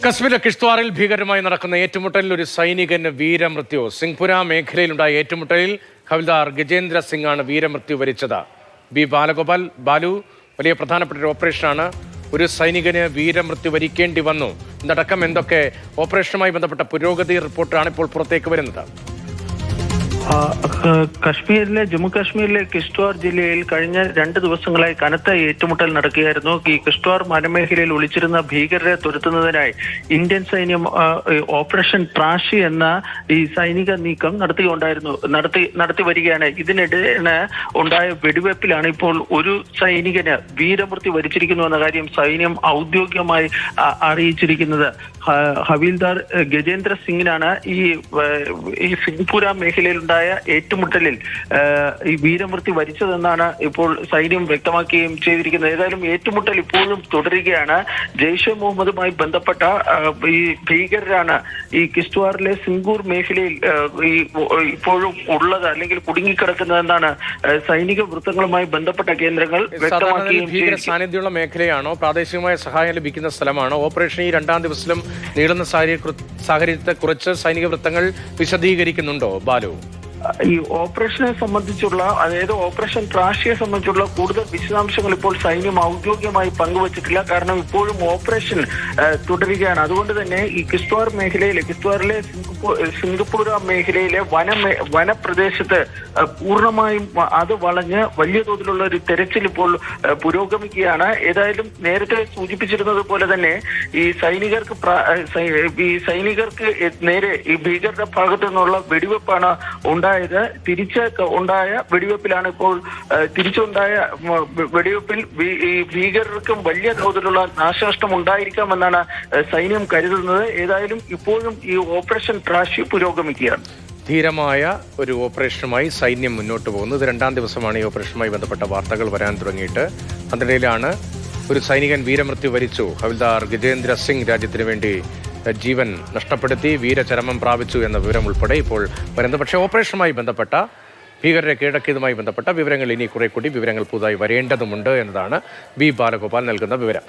കശ്മീരിലെ കിഷ്ത്വാറിൽ ഭീകരമായി നടക്കുന്ന ഏറ്റുമുട്ടലിൽ ഒരു സൈനികന് വീരമൃത്യു. സിംഗ്പുര മേഖലയിലുണ്ടായ ഏറ്റുമുട്ടലിൽ ഹവിൽദാർ ഗജേന്ദ്ര സിംഗ് ആണ് വീരമൃത്യു വരിച്ചത്. ബാലഗോപാൽ, ബാലു, വലിയ പ്രധാനപ്പെട്ട ഒരു ഓപ്പറേഷനാണ്. ഒരു സൈനികന് വീരമൃത്യു വരിക്കേണ്ടി വന്നു. ഇതടക്കം എന്തൊക്കെ ഓപ്പറേഷനുമായി ബന്ധപ്പെട്ട പുരോഗതി റിപ്പോർട്ടാണ് ഇപ്പോൾ പുറത്തേക്ക് വരുന്നത്. ജമ്മു കാശ്മീരിലെ കിഷ്ത്വാർ ജില്ലയിൽ കഴിഞ്ഞ 2 ദിവസങ്ങളായി കനത്ത ഏറ്റുമുട്ടൽ നടക്കുകയായിരുന്നു. ഈ കിഷ്ത്വാർ വനമേഖലയിൽ ഒളിച്ചിരുന്ന ഭീകരരെ തുരത്തുന്നതിനായി ഇന്ത്യൻ സൈന്യം ഓപ്പറേഷൻ ട്രാഷി എന്ന ഈ സൈനിക നീക്കം നടത്തി വരികയാണ്. ഇതിനിടെ ഉണ്ടായ വെടിവെപ്പിലാണ് ഇപ്പോൾ ഒരു സൈനികന് വീരമൃത്യു വരിച്ചിരിക്കുന്നു എന്ന കാര്യം സൈന്യം ഔദ്യോഗികമായി അറിയിച്ചിരിക്കുന്നത്. ഹവിൽദാർ ഗജേന്ദ്ര സിംഗിനാണ് ഈ സിംഗ്പുര മേഖലയിലുണ്ടായ ഏറ്റുമുട്ടലിൽ ഈ വീരമൃത്യു വരിച്ചതെന്നാണ് ഇപ്പോൾ സൈന്യം വ്യക്തമാക്കുകയും ചെയ്തിരിക്കുന്നത്. ഏതായാലും ഏറ്റുമുട്ടൽ ഇപ്പോഴും തുടരുകയാണ്. ജെയ്ഷെ മുഹമ്മദുമായി ബന്ധപ്പെട്ട ഈ ഭീകരരാണ് ഈ കിഷ്ത്വാറിലെ സിംഗൂർ മേഖലയിൽ ഇപ്പോഴും ഉള്ളത്, അല്ലെങ്കിൽ കുടുങ്ങിക്കിടക്കുന്നതെന്നാണ് സൈനിക വൃത്തങ്ങളുമായി ബന്ധപ്പെട്ട കേന്ദ്രങ്ങൾ വ്യക്തമാക്കുകയും ഭീകര സാന്നിധ്യമുള്ള മേഖലയാണോ, പ്രാദേശികമായ സഹായം ലഭിക്കുന്ന സ്ഥലമാണോ? ഓപ്പറേഷൻ ഈ 2ാം ദിവസത്തിലും നീളുന്ന സാഹചര്യത്തെക്കുറിച്ച് സൈനിക വൃത്തങ്ങൾ വിശദീകരിക്കുന്നുണ്ടോ ബാലു? ഈ ഓപ്പറേഷനെ സംബന്ധിച്ചുള്ള, അതായത് ഓപ്പറേഷൻ ട്രാഷിയെ സംബന്ധിച്ചുള്ള കൂടുതൽ വിശദാംശങ്ങൾ ഇപ്പോൾ സൈന്യം ഔദ്യോഗികമായി പങ്കുവച്ചിട്ടില്ല. കാരണം ഇപ്പോഴും ഓപ്പറേഷൻ തുടരുകയാണ്. അതുകൊണ്ട് തന്നെ ഈ കിഷ്ത്വാറിലെ സിംഗ്പൂര മേഖലയിലെ വനപ്രദേശത്ത് പൂർണ്ണമായും അത് വളഞ്ഞ് വലിയ തോതിലുള്ള ഒരു തെരച്ചിൽ ഇപ്പോൾ പുരോഗമിക്കുകയാണ്. ഏതായാലും നേരത്തെ സൂചിപ്പിച്ചിരുന്നത് പോലെ തന്നെ ഈ സൈനികർക്ക് നേരെ ഈ ഭീകരരുടെ ഭാഗത്തു നിന്നുള്ള വെടിവെപ്പാണ് ഉണ്ടായത്. ഉണ്ടായ വെടിവെപ്പിലാണ് ഇപ്പോൾ തിരിച്ചുണ്ടായ വെടിവെപ്പിൽ ഈ ഭീകരർക്കും വലിയ തോതിലുള്ള നാശനഷ്ടം ഉണ്ടായിരിക്കാമെന്നാണ് സൈന്യം കരുതുന്നത്. ഏതായാലും ഇപ്പോഴും ഈ ഓപ്പറേഷൻ ട്രാഷി പുരോഗമിക്കുകയാണ്. ധീരമായ ഒരു ഓപ്പറേഷനുമായി സൈന്യം മുന്നോട്ട് പോകുന്നത്. 2ാം ദിവസമാണ് ഈ ഓപ്പറേഷനുമായി ബന്ധപ്പെട്ട വാർത്തകൾ വരാൻ തുടങ്ങിയിട്ട്. അതിനിടയിലാണ് ഒരു സൈനികൻ വീരമൃത്യു വരിച്ചു. ഹവിൽദാർ ഗജേന്ദ്ര സിംഗ് രാജ്യത്തിന് വേണ്ടി ജീവൻ നഷ്ടപ്പെടുത്തി, വീരചരമം പ്രാപിച്ചു എന്ന വിവരം ഉൾപ്പെടെ ഇപ്പോൾ വരുന്നത്. പക്ഷേ ഓപ്പറേഷനുമായി ബന്ധപ്പെട്ട, ഭീകരരെ കീഴടക്കിയതുമായി ബന്ധപ്പെട്ട വിവരങ്ങൾ ഇനി കുറെ കൂടി വിവരങ്ങൾ പുതുതായി വരേണ്ടതുണ്ട് എന്നതാണ് ബാലഗോപാൽ നൽകുന്ന വിവരം.